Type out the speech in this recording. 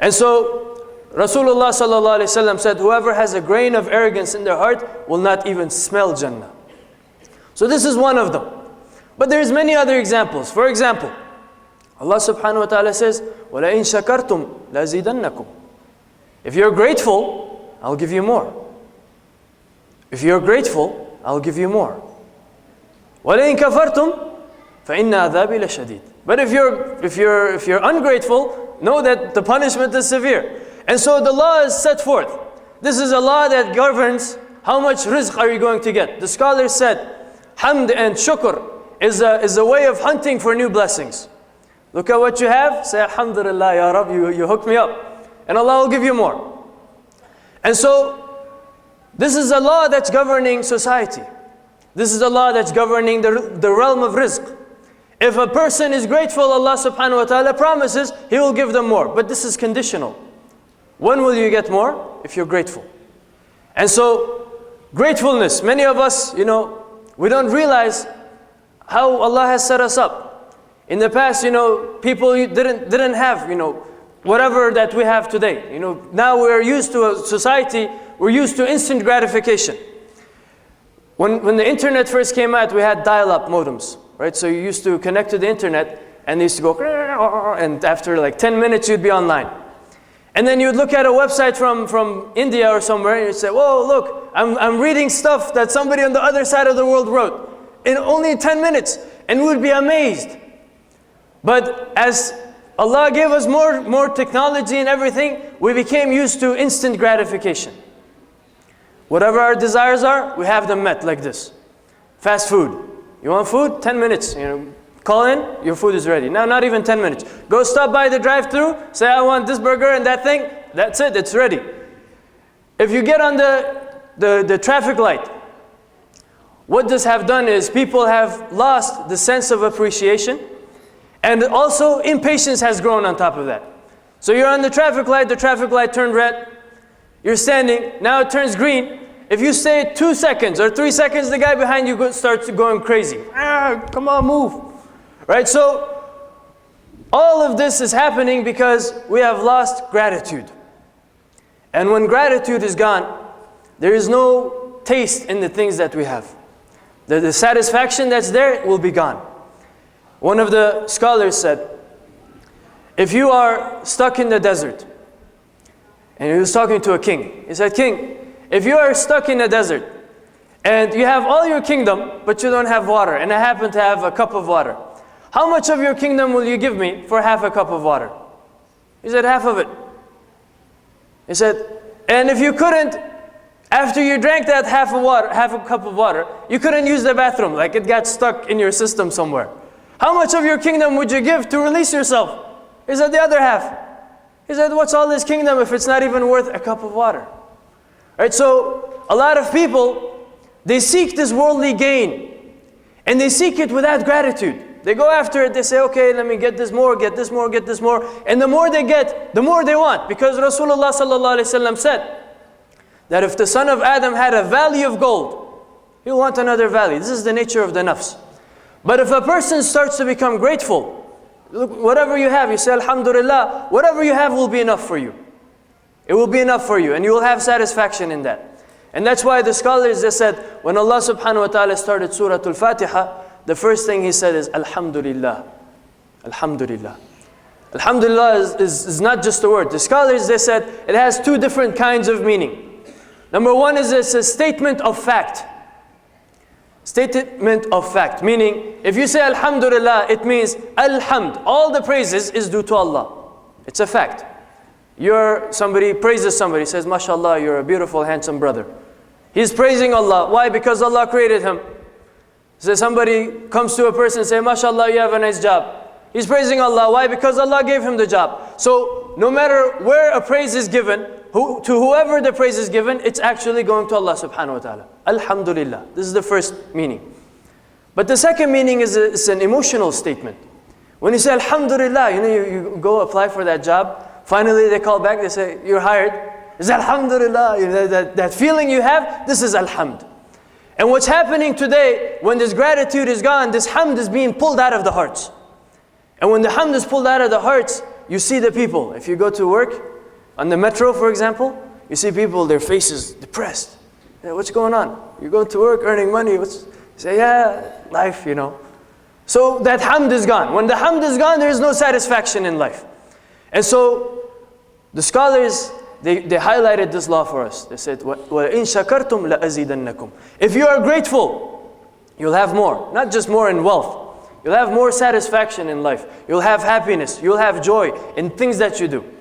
And so Rasulullah sallallahu alaihi wasallam said, whoever has a grain of arrogance in their heart will not even smell Jannah. So this is one of them. But there's many other examples. For example, Allah subhanahu wa ta'ala says, وَلَئِن شَكَرْتُمْ لَأَزِيدَنَّكُمْ. If you're grateful, I'll give you more. If you're grateful, I'll give you more. وَلَئِن كَفَرْتُمْ فَإِنَّ عَذَابِي لَشَدِيدٌ. But if you're ungrateful, know that the punishment is severe. And so the law is set forth. This is a law that governs how much rizq are you going to get. The scholars said, hamd and shukr is a way of hunting for new blessings. Look at what you have, say alhamdulillah ya Rab, you hooked me up. And Allah will give you more. And so, this is a law that's governing society. This is a law that's governing the realm of rizq. If a person is grateful, Allah subhanahu wa ta'ala promises He will give them more. But this is conditional. When will you get more? If you're grateful. And so, gratefulness, many of us, we don't realize how Allah has set us up. In the past, people didn't have, whatever that we have today. Now we're used to a society, we're used to instant gratification. When the internet first came out, we had dial-up modems, right? So you used to connect to the internet, and they used to go, and after like 10 minutes, you'd be online. And then you'd look at a website from India or somewhere, and you'd say, whoa, look, I'm reading stuff that somebody on the other side of the world wrote in only 10 minutes, and we would be amazed. But as Allah gave us more technology and everything, we became used to instant gratification. Whatever our desires are, we have them met like this. Fast food. You want food? 10 minutes. Call in, your food is ready. Now, not even 10 minutes. Go stop by the drive-thru, say I want this burger and that thing. That's it, it's ready. If you get on the traffic light, what this have done is people have lost the sense of appreciation, and also impatience has grown on top of that. So you're on the traffic light turned red, you're standing, now it turns green. If you stay 2 seconds or 3 seconds, the guy behind you starts going crazy. Come on, move. Right, so all of this is happening because we have lost gratitude. And when gratitude is gone, there is no taste in the things that we have. The satisfaction that's there will be gone. One of the scholars said, if you are stuck in the desert, and he was talking to a king. He said, King, if you are stuck in the desert, and you have all your kingdom, but you don't have water, and I happen to have a cup of water, how much of your kingdom will you give me for half a cup of water? He said, half of it. He said, and if you couldn't, after you drank that half a cup of water, you couldn't use the bathroom, like it got stuck in your system somewhere. How much of your kingdom would you give to release yourself? He said, the other half. He said, what's all this kingdom if it's not even worth a cup of water? Right, so a lot of people, they seek this worldly gain, and they seek it without gratitude. They go after it, they say, okay, let me get this more, get this more, get this more. And the more they get, the more they want. Because Rasulullah sallallahu alaihi wasallam said that if the son of Adam had a valley of gold, he'll want another valley. This is the nature of the nafs. But if a person starts to become grateful, look, whatever you have, you say, alhamdulillah, whatever you have will be enough for you. It will be enough for you, and you will have satisfaction in that. And that's why the scholars, they said, when Allah subhanahu wa ta'ala started Surah Al-Fatiha, the first thing He said is, Alhamdulillah. Alhamdulillah. Alhamdulillah is not just a word. The scholars, they said, it has two different kinds of meaning. Number one is it's a statement of fact. Statement of fact, meaning, if you say Alhamdulillah, it means Alhamd. All the praises is due to Allah. It's a fact. Somebody praises somebody, says, MashaAllah, you're a beautiful, handsome brother. He's praising Allah. Why? Because Allah created him. So somebody comes to a person and says, MashaAllah, you have a nice job. He's praising Allah. Why? Because Allah gave him the job. So no matter where a praise is given, to whoever the praise is given, it's actually going to Allah subhanahu wa ta'ala. Alhamdulillah. This is the first meaning. But the second meaning is it's an emotional statement. When you say Alhamdulillah, you go apply for that job. Finally they call back, they say, you're hired. It's Alhamdulillah. That feeling you have, this is Alhamd. And what's happening today, when this gratitude is gone, this hamd is being pulled out of the hearts. And when the hamd is pulled out of the hearts, you see the people. If you go to work, On the metro, for example, you see people, their faces depressed. Yeah, what's going on? You're going to work, earning money. You say, yeah, life, you know. So that hamd is gone. When the hamd is gone, there is no satisfaction in life. And so the scholars, they highlighted this law for us. They said, وَإِن شَكَرْتُمْ لَأَزِيدَنَّكُمْ. If you are grateful, you'll have more. Not just more in wealth. You'll have more satisfaction in life. You'll have happiness. You'll have joy in things that you do.